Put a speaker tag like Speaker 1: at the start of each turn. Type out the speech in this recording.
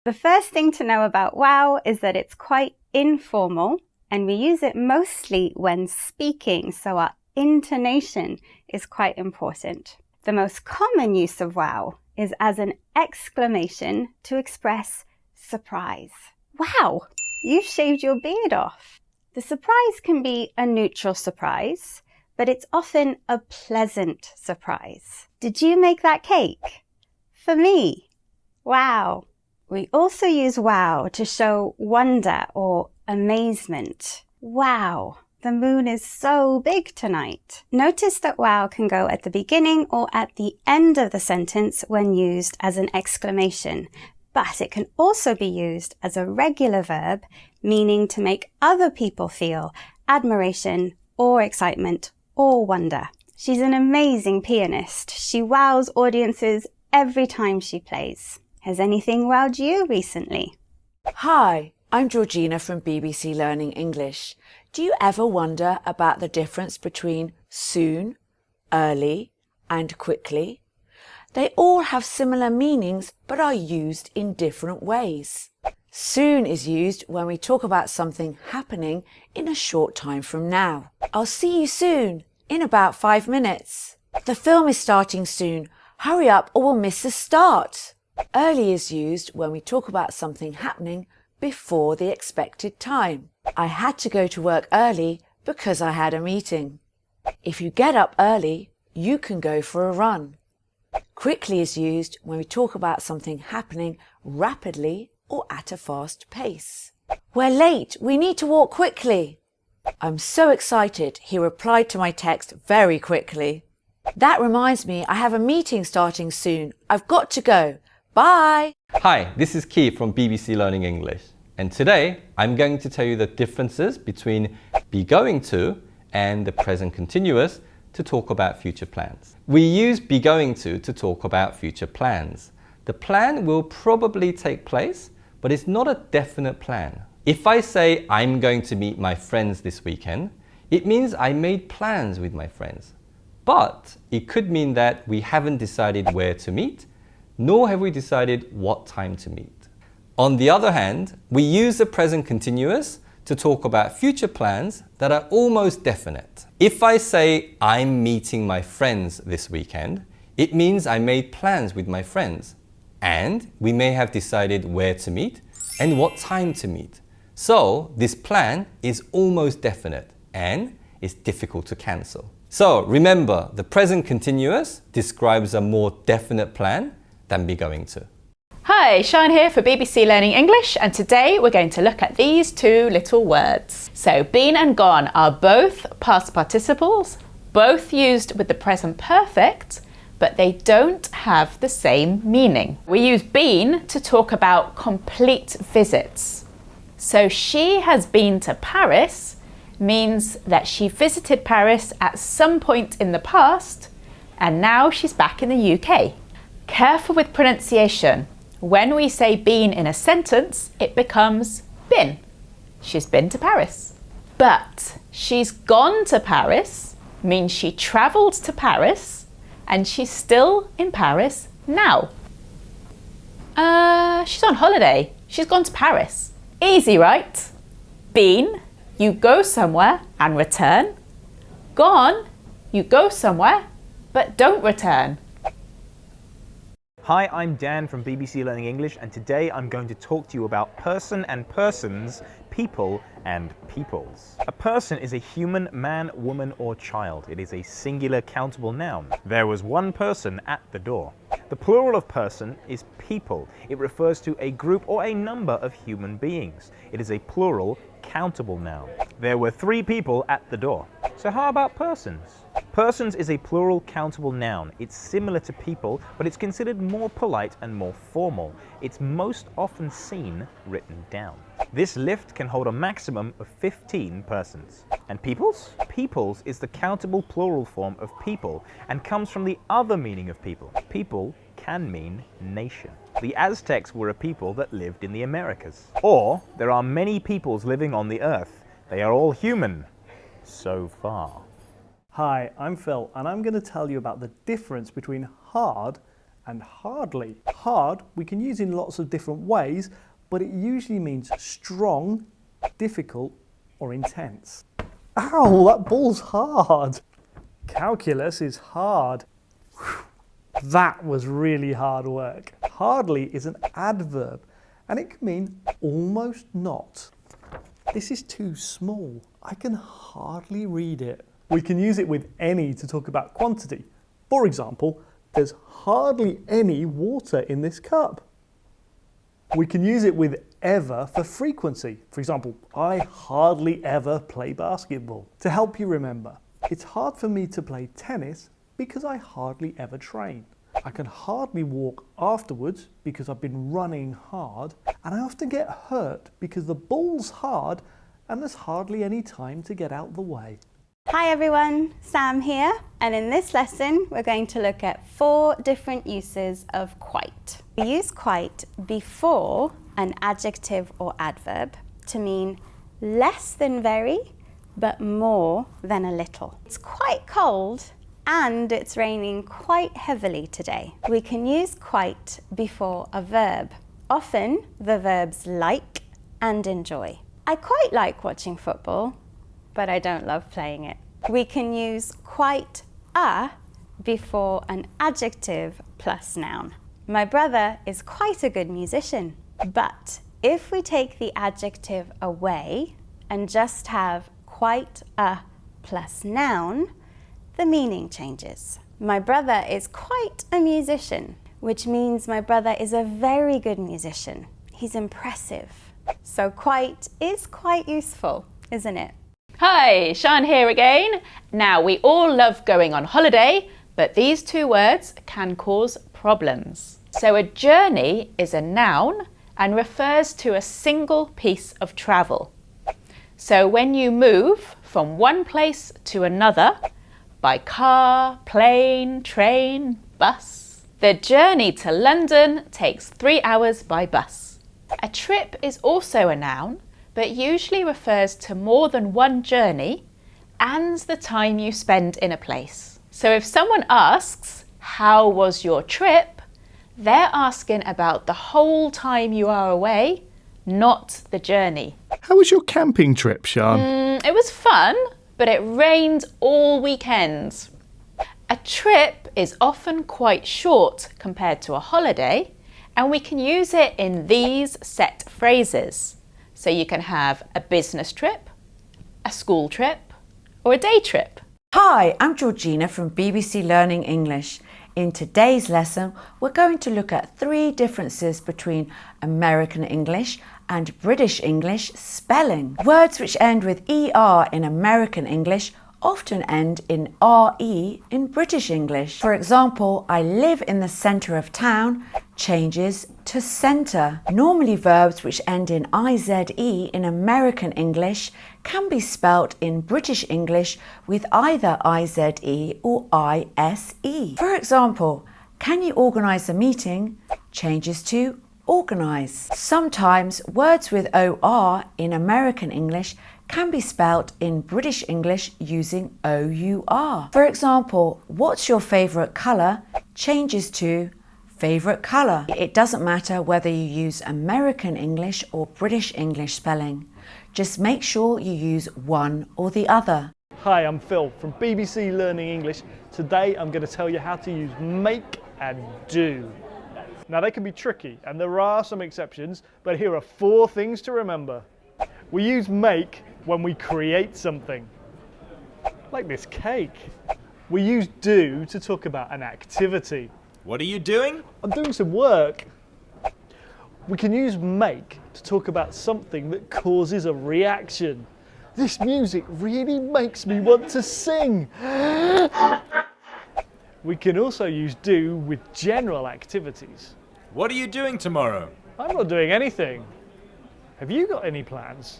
Speaker 1: The first thing to know about wow is that it's quite informal and we use it mostly when speaking, so our intonation is quite important. The most common use of wow is as an exclamation to express surprise. Wow, you've shaved your beard off. The surprise can be a neutral surprise, but it's often a pleasant surprise. Did you make that cake? For me, wow. We also use wow to show wonder or amazement. Wow, the moon is so big tonight. Notice that wow can go at the beginning or at the end of the sentence when used as an exclamation, but it can also be used as a regular verb, meaning to make other people feel admiration or excitement or wonder. She's an amazing pianist. She wows audiences every time she plays. Has anything wowed you recently?
Speaker 2: Hi, I'm Georgina from BBC Learning English. Do you ever wonder about the difference between soon, early, and quickly? They all have similar meanings but are used in different ways. Soon is used when we talk about something happening in a short time from now. I'll see you soon, in about 5 minutes. The film is starting soon. Hurry up or we'll miss the start. Early is used when we talk about something happening before the expected time. I had to go to work early because I had a meeting. If you get up early, you can go for a run. Quickly is used when we talk about something happening rapidly or at a fast pace. We're late. We need to walk quickly. I'm so excited. He replied to my text very quickly. That reminds me, I have a meeting starting soon. I've got to go. Bye!
Speaker 3: Hi, this is Keith from BBC Learning English, and today I'm going to tell you the differences between be going to and the present continuous to talk about future plans. We use be going to talk about future plans. The plan will probably take place, but it's not a definite plan. If I say I'm going to meet my friends this weekend, it means I made plans with my friends. But it could mean that we haven't decided where to meet, nor have we decided what time to meet. On the other hand, we use the present continuous to talk about future plans that are almost definite. If I say I'm meeting my friends this weekend, it means I made plans with my friends, and we may have decided where to meet and what time to meet. So this plan is almost definite and is difficult to cancel. So remember, the present continuous describes a more definite plan than be going to.
Speaker 4: Hi, Sian here for BBC Learning English, and today we're going to look at these two little words. So been and gone are both past participles, both used with the present perfect, but they don't have the same meaning. We use been to talk about complete visits. So she has been to Paris means that she visited Paris at some point in the past and now she's back in the UK. Careful with pronunciation. When we say been in a sentence, it becomes been. She's been to Paris. But she's gone to Paris means she travelled to Paris and she's still in Paris now. She's on holiday. She's gone to Paris. Easy, right? Been, you go somewhere and return. Gone, you go somewhere but don't return.
Speaker 5: Hi, I'm Dan from BBC Learning English, and today I'm going to talk to you about person and persons, people and peoples. A person is a human, man, woman or child. It is a singular countable noun. There was one person at the door. The plural of person is people. It refers to a group or a number of human beings. It is a plural countable noun. There were 3 people at the door. So how about persons? Persons is a plural countable noun. It's similar to people, but it's considered more polite and more formal. It's most often seen written down. This lift can hold a maximum of 15 persons. And peoples? Peoples is the countable plural form of people and comes from the other meaning of people. People can mean nation. The Aztecs were a people that lived in the Americas. Or, there are many peoples living on the earth. They are all human. So far.
Speaker 6: Hi, I'm Phil, and I'm going to tell you about the difference between hard and hardly. Hard we can use in lots of different ways, but it usually means strong, difficult, or intense. Ow, that ball's hard. Calculus is hard. Whew, that was really hard work. Hardly is an adverb, and it can mean almost not. This is too small. I can hardly read it. We can use it with any to talk about quantity. For example, there's hardly any water in this cup. We can use it with ever for frequency. For example, I hardly ever play basketball. To help you remember, it's hard for me to play tennis because I hardly ever train. I can hardly walk afterwards because I've been running hard, and I often get hurt because the ball's hard and there's hardly any time to get out the way.
Speaker 1: Hi everyone, Sam here, and in this lesson we're going to look at 4 different uses of quite. We use quite before an adjective or adverb to mean less than very, but more than a little. It's quite cold and it's raining quite heavily today. We can use quite before a verb, often the verbs like and enjoy. I quite like watching football, but I don't love playing it. We can use quite a before an adjective plus noun. My brother is quite a good musician, but if we take the adjective away and just have quite a plus noun, the meaning changes. My brother is quite a musician, which means my brother is a very good musician. He's impressive. So quite is quite useful, isn't it?
Speaker 4: Hi, Sian here again. Now, we all love going on holiday, but these 2 words can cause problems. So a journey is a noun and refers to a single piece of travel. So when you move from one place to another, by car, plane, train, bus, the journey to London takes 3 hours by bus. A trip is also a noun, but usually refers to more than one journey and the time you spend in a place. So if someone asks, "How was your trip?" they're asking about the whole time you are away, not the journey.
Speaker 7: How was your camping trip, Sian?
Speaker 4: It was fun, but it rained all weekend. A trip is often quite short compared to a holiday, and we can use it in these set phrases. So you can have a business trip, a school trip, or a day trip.
Speaker 2: Hi, I'm Georgina from BBC Learning English. In today's lesson, we're going to look at 3 differences between American English and British English spelling. Words which end with ER in American English often end in RE in British English. For example, I live in the centre of town changes to centre. Normally verbs which end in IZE in American English can be spelt in British English with either IZE or ISE. For example, can you organise a meeting changes to organise. Sometimes words with OR in American English can be spelt in British English using OUR. For example, what's your favourite colour changes to favourite colour. It doesn't matter whether you use American English or British English spelling. Just make sure you use one or the other.
Speaker 6: Hi, I'm Phil from BBC Learning English. Today I'm going to tell you how to use make and do. Now they can be tricky and there are some exceptions, but here are 4 things to remember. We use make when we create something, like this cake. We use do to talk about an activity.
Speaker 5: What are you doing?
Speaker 6: I'm doing some work. We can use make to talk about something that causes a reaction. This music really makes me want to sing. We can also use do with general activities.
Speaker 5: What are you doing tomorrow?
Speaker 6: I'm not doing anything. Have you got any plans?